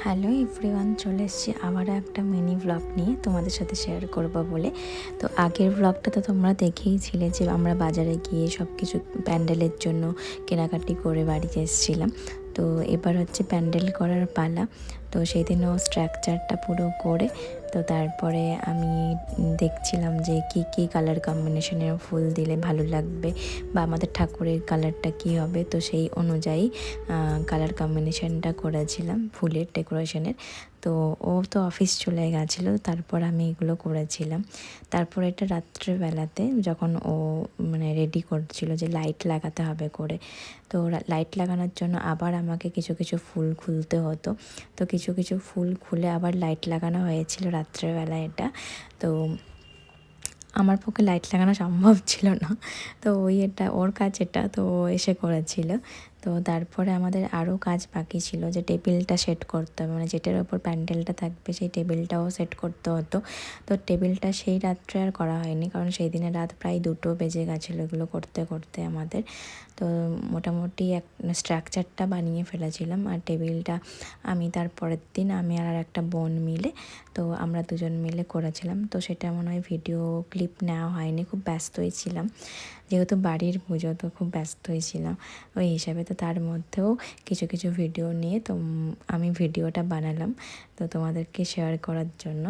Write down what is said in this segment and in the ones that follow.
Hello everyone, চলে এসেছি আবারও একটা মিনি ব্লগ নিয়ে তোমাদের সাথে শেয়ার করব বলে। তো আগের ব্লগটা তো তোমরা দেখেইছিলে যে আমরা বাজারে গিয়ে সব কিছু প্যান্ডেলের জন্য কেনাকাটি করে বাড়িতে এসেছিলাম। তো এবার হচ্ছে প্যান্ডেল করার পালা। তো সেই দিনও স্ট্রাকচারটা পুরো করে তো তারপরে আমি দেখছিলাম যে কি কি কালার কম্বিনেশনের ফুল দিলে ভালো লাগবে বা আমাদের ঠাকুরের কালারটা কি হবে। তো সেই অনুযায়ী কালার কম্বিনেশনটা করেছিলাম ফুলের ডেকোরেশনের। তো ও তো অফিস চলে গেছিলো, তারপর আমি এগুলো করেছিলাম। তারপর এটা রাত্রেবেলাতে যখন ও মানে রেডি করছিল যে লাইট লাগাতে হবে করে, তো লাইট লাগানোর জন্য আবার আমাকে কিছু কিছু ফুল খুলতে হতো। তো কিছু কিছু ফুল খুলে আবার লাইট লাগানো হয়েছিল রাত্রেবেলা এটা। তো আমার পক্ষে লাইট লাগানো সম্ভব ছিল না, তো এটা ওর কাজ, এটা তো ও এসে করেছিল। তো তারপরে আমাদের আরও কাজ বাকি ছিল, যে টেবিলটা সেট করতে হবে, মানে যেটার ওপর প্যান্ডেলটা থাকবে সেই টেবিলটাও সেট করতে হতো। তো টেবিলটা সেই রাত্রে আর করা হয়নি, কারণ সেই দিনে রাত প্রায় 2টো বেজে গেছিলো এগুলো করতে করতে আমাদের। তো মোটামুটি এক স্ট্রাকচারটা বানিয়ে ফেলেছিলাম, আর টেবিলটা আমি তার পরের দিন আমি আর একটা বোন মিলে, তো আমরা দুজন মিলে করেছিলাম। তো সেটা মনে হয় ভিডিও ক্লিপ নেওয়া হয়নি, খুব ব্যস্তই ছিলাম, যেহেতু বাড়ির পুজো তো খুব ব্যস্ত হয়েছিলাম ওই হিসাবে। তো তার মধ্যেও কিছু কিছু ভিডিও নিয়ে তো আমি ভিডিওটা বানালাম তো তোমাদেরকে শেয়ার করার জন্য।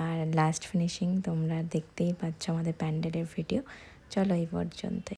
আর লাস্ট ফিনিশিং তোমরা দেখতেই পাচ্ছ আমাদের প্যান্ডেলের ভিডিও। চলো এই পর্যন্ত।